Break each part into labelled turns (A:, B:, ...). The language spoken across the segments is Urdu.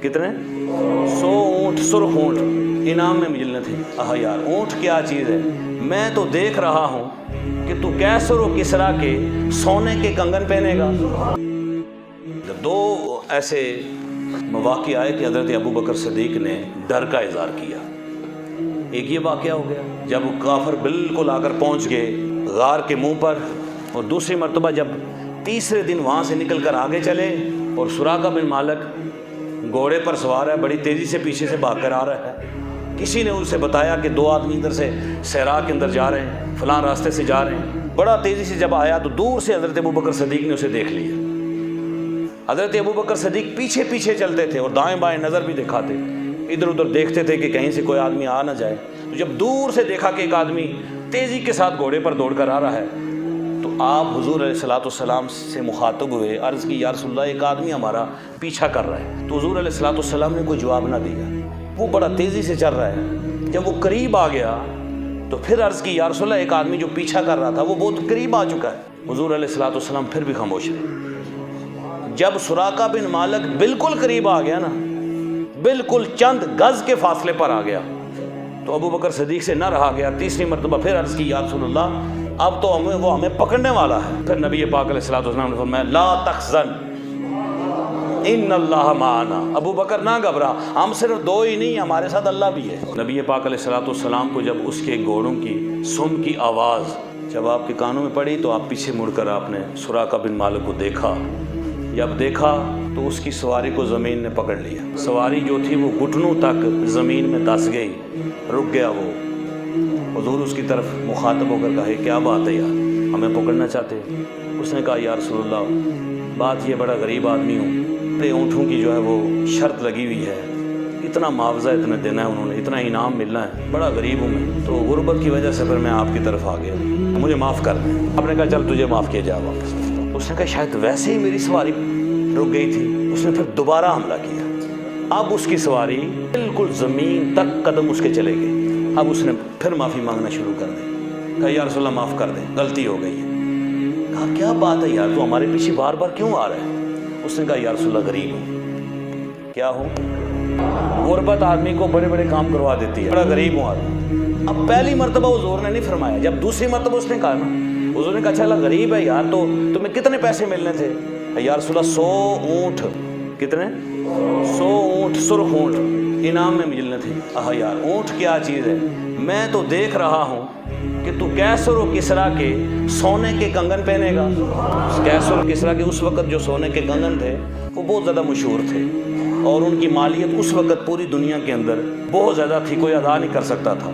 A: کتنے 100 اونٹ سرخ اونٹ انعام میں ملنے تھے۔ یار اونٹ کیا چیز ہے، میں تو دیکھ رہا ہوں کہ تو کیسر و کسریٰ کے سونے کے کنگن پہنے گا۔ دو ایسے مواقع آئے کہ حضرت ابو بکر صدیق نے ڈر کا اظہار کیا۔ ایک یہ واقعہ ہو گیا جب وہ کافر بالکل آ کر پہنچ گئے غار کے منہ پر، اور دوسری مرتبہ جب تیسرے دن وہاں سے نکل کر آگے چلے اور سراقہ بن مالک گھوڑے پر سوار ہے، بڑی تیزی سے پیچھے سے بھاگ کر آ رہا ہے۔ کسی نے ان سے بتایا کہ 2 آدمی ادھر سے صحرا کے اندر جا رہے ہیں، فلاں راستے سے جا رہے ہیں۔ بڑا تیزی سے جب آیا تو دور سے حضرت ابو بکر صدیق نے اسے دیکھ لیا۔ حضرت ابو بکر صدیق پیچھے پیچھے چلتے تھے اور دائیں بائیں نظر بھی دکھاتے، ادھر ادھر دیکھتے تھے کہ کہیں سے کوئی آدمی آ نہ جائے۔ تو جب دور سے دیکھا کہ ایک آدمی تیزی کے ساتھ گھوڑے پر دوڑ کر آ رہا ہے تو آپ حضور علیہ الصلوۃ والسلام سے مخاطب ہوئے، عرض کی یا رسول اللہ ایک آدمی ہمارا پیچھا کر رہا ہے۔ تو حضور علیہ الصلوۃ والسلام نے کوئی جواب نہ دیا، وہ بڑا تیزی سے چل رہا ہے۔ جب وہ قریب آ گیا تو پھر عرض کی یا رسول اللہ ایک آدمی جو پیچھا کر رہا تھا وہ بہت قریب آ چکا ہے۔ حضور علیہ الصلوۃ والسلام پھر بھی خاموش رہے۔ جب سراقہ بن مالک بالکل قریب آ گیا نا، بالکل چند گز کے فاصلے پر آ گیا، تو ابو بکر صدیق سے نہ رہا گیا۔ تیسری مرتبہ پھر عرض کی یا رسول اللہ اب تو وہ ہمیں پکڑنے والا ہے۔ پھر نبی پاک علیہ الصلوۃ والسلام نے فرمایا لا تحزن ان اللہ معنا، ابو بکر نہ گھبرا، ہم صرف 2 ہی نہیں، ہمارے ساتھ اللہ بھی ہے۔ نبی پاک علیہ الصلوۃ والسلام کو جب اس کے گھوڑوں کی سم کی آواز جب آپ کے کانوں میں پڑی تو آپ پیچھے مڑ کر آپ نے سراقہ بن مالک کو دیکھا۔ جب دیکھا تو اس کی سواری کو زمین نے پکڑ لیا، سواری جو تھی وہ گھٹنوں تک زمین میں دھس گئی، رک گیا وہ۔ حضور اس کی طرف مخاطب ہو کر کہے کیا بات ہے یار، ہمیں پکڑنا چاہتے؟ اس نے کہا یا رسول اللہ بات یہ بڑا غریب آدمی ہوں، بڑے اونٹوں کی جو ہے وہ شرط لگی ہوئی ہے، اتنا معاوضہ اتنا دینا ہے انہوں نے، اتنا انعام ملنا ہے، بڑا غریب ہوں میں، تو غربت کی وجہ سے پھر میں آپ کی طرف آ گیا، مجھے معاف کر دیں۔ آپ نے کہا چل تجھے معاف کیا جائے واپس۔ اس نے کہا شاید ویسے ہی میری سواری رک گئی تھی۔ اس نے پھر دوبارہ حملہ کیا، اب اس کی سواری بالکل زمین تک قدم اس کے چلے گئے۔ اب اس نے پھر معافی مانگنا شروع کر دی، کہا یا رسول اللہ معاف کر دیں، غلطی ہو گئی ہے۔ کہا کیا بات ہے یار، تو ہمارے پیچھے بار بار کیوں آ رہا ہے؟ اس نے کہا یا رسول اللہ غریب ہوں۔ کیا ہوں؟ غربت آدمی کو بڑے بڑے کام کروا دیتی ہے، بڑا غریب ہوں آدمی۔ اب پہلی مرتبہ حضور نے نہیں فرمایا، جب دوسری مرتبہ اس نے کہا نا، حضور نے کہا اچھا غریب ہے یار، تو تمہیں کتنے پیسے ملنے تھے؟ یا رسول اللہ 100 اونٹ، کتنے 100 اونٹ سرخ اونٹ انعام میں ملنے تھے۔ یار اونٹ کیا چیز ہے، میں تو دیکھ رہا ہوں کہ تو کیسر و کسریٰ کے سونے کے کنگن پہنے گا۔ کیسر و کسریٰ کے اس وقت جو سونے کے کنگن تھے وہ بہت زیادہ مشہور تھے، اور ان کی مالیت اس وقت پوری دنیا کے اندر بہت زیادہ تھی، کوئی ادا نہیں کر سکتا تھا۔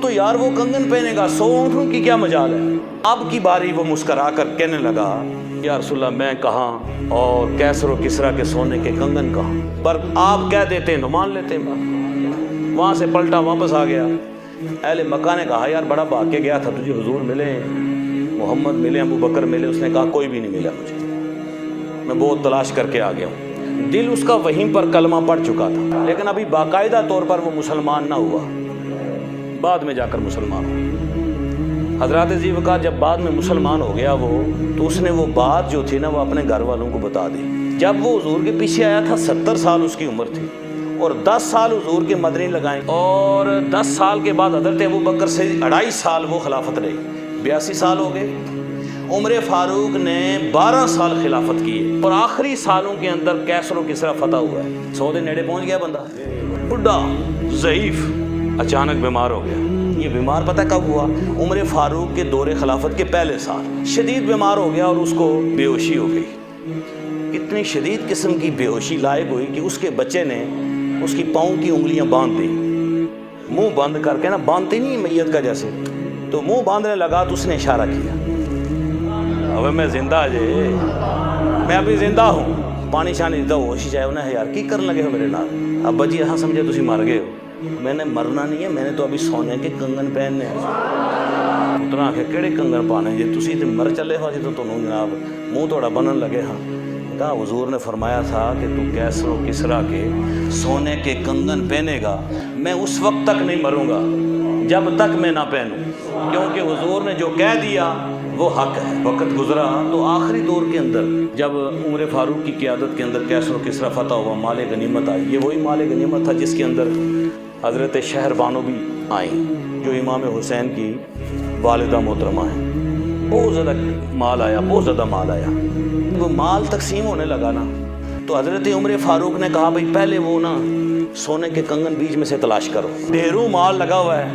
A: تو یار وہ کنگن پہنے گا، 100 اونٹوں کی کیا مجال ہے؟ اب کی باری وہ مسکرا کر کہنے لگا یا رسول اللہ میں کہاں اور کیسر و کسریٰ کے سونے کے کنگن کہاں، پر آپ کہہ دیتے تو مان لیتے۔ وہاں سے پلٹا واپس آ گیا۔ اہل مکہ نے کہا یار بڑا بھاگ کے گیا تھا، تجھے حضور ملے، محمد ملے، ابو بکر ملے؟ اس نے کہا کوئی بھی نہیں ملا مجھے، میں بہت تلاش کر کے آ گیا ہوں۔ دل اس کا وہیں پر کلمہ پڑھ چکا تھا، لیکن ابھی باقاعدہ طور پر وہ مسلمان نہ ہوا، بعد میں جا کر مسلمان ہو۔ حضرات ذی وقار جب بعد میں مسلمان ہو گیا وہ، تو اس نے وہ بات جو تھی نا وہ اپنے گھر والوں کو بتا دی۔ جب وہ حضور کے پیچھے آیا تھا 70 سال اس کی عمر تھی، اور 10 سال حضور کے مدنی لگائیں، اور 10 سال کے بعد حضرت ابو بکر سے 2.5 سال وہ خلافت رہی، 82 سال ہو گئے۔ عمر فاروق نے 12 سال خلافت کی ہے، اور آخری سالوں کے اندر کیسر و کسریٰ فتح ہوا ہے۔ 100 دن نیڑے پہنچ گیا بندہ، بڈھا ضعیف، اچانک بیمار ہو گیا۔ یہ بیمار پتہ کب ہوا؟ عمر فاروق کے دور خلافت کے پہلے سال شدید بیمار ہو گیا، اور اس کو بے ہوشی ہو گئی۔ اتنی شدید قسم کی بے ہوشی لائق ہوئی کہ اس کے بچے نے اس کی پاؤں کی انگلیاں باندھ دی، منہ بند کر کے نا، باندھتے نہیں میت کا جیسے، تو منہ باندھنے لگا تو اس نے اشارہ کیا اب میں زندہ جے، میں ابھی زندہ ہوں، پانی شانی دیتا ہوش چاہے انہیں ہے یار کی کرنے لگے ہو میرے نال؟ ابا جی ہاں سمجھے تسی مر گئے ہو، میں نے مرنا نہیں ہے، میں نے تو ابھی سونے کے کنگن پہننے ہیں۔ اتنا آخر کہڑے کنگن پانے جی تسی تے مر چلے ہو جی، تو تمہیں جناب منہ توڑا بنن لگے ہاں۔ کہا حضور نے فرمایا تھا کہ تو کیسر و کسریٰ کے سونے کے کنگن پہنے گا، میں اس وقت تک نہیں مروں گا جب تک میں نہ پہنوں، کیونکہ حضور نے جو کہہ دیا وہ حق ہے۔ وقت گزرا تو آخری دور کے اندر جب عمر فاروق کی قیادت کے اندر کیسر و کسریٰ فتح ہوا، مال غنیمت آئی، یہ وہی مال غنیمت تھا جس کے اندر حضرت شہر بانو بھی آئیں جو امام حسین کی والدہ محترمہ ہیں۔ بہت زیادہ مال آیا، بہت زیادہ مال آیا۔ وہ مال تقسیم ہونے لگا نا تو حضرت عمر فاروق نے کہا بھائی پہلے وہ نا سونے کے کنگن بیچ میں سے تلاش کرو، ڈھیروں مال لگا ہوا ہے،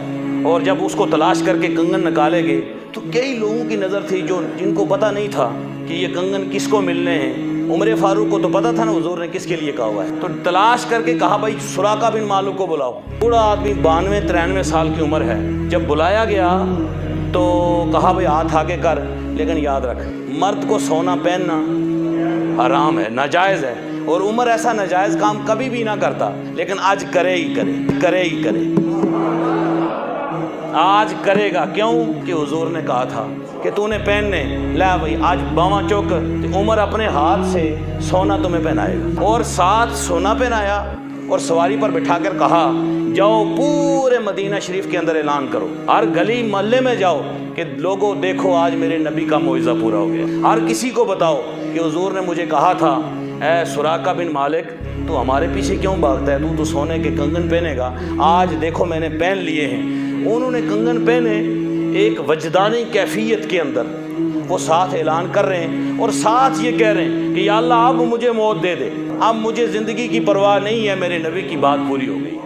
A: اور جب اس کو تلاش کر کے کنگن نکالے گے تو کئی لوگوں کی نظر تھی جن کو پتہ نہیں تھا کہ یہ کنگن کس کو ملنے ہیں۔ عمر فاروق کو تو پتہ تھا نا حضور نے کس کے لیے کہا ہوا ہے، تو تلاش کر کے کہا بھائی سراقہ بن مالک کو بلاؤ۔ بوڑھا آدمی 92-93 سال کی عمر ہے، جب بلایا گیا تو کہا بھائی ہاتھ آگے کر، لیکن یاد رکھ مرد کو سونا پہننا حرام ہے، ناجائز ہے، اور عمر ایسا ناجائز کام کبھی بھی نہ کرتا، لیکن آج کرے ہی کرے آج کرے گا۔ کیوں کہ حضور نے کہا تھا کہ تو نے پہننے، لے بھائی آج باواں چوک عمر اپنے ہاتھ سے سونا تمہیں پہنائے گا، اور ساتھ سونا پہنایا اور سواری پر بٹھا کر کہا جاؤ پورے مدینہ شریف کے اندر اعلان کرو، ہر گلی محلے میں جاؤ کہ لوگوں دیکھو آج میرے نبی کا معجزہ پورا ہو گیا۔ ہر کسی کو بتاؤ کہ حضور نے مجھے کہا تھا اے سراقہ بن مالک تو ہمارے پیچھے کیوں بھاگتا ہے، تو سونے کے کنگن پہنے گا، آج دیکھو میں نے پہن لیے ہیں۔ انہوں نے کنگن پہنے، ایک وجدانی کیفیت کے اندر وہ ساتھ اعلان کر رہے ہیں اور ساتھ یہ کہہ رہے ہیں کہ یا اللہ اب مجھے موت دے دے، اب مجھے زندگی کی پرواہ نہیں ہے، میرے نبی کی بات پوری ہو گئی۔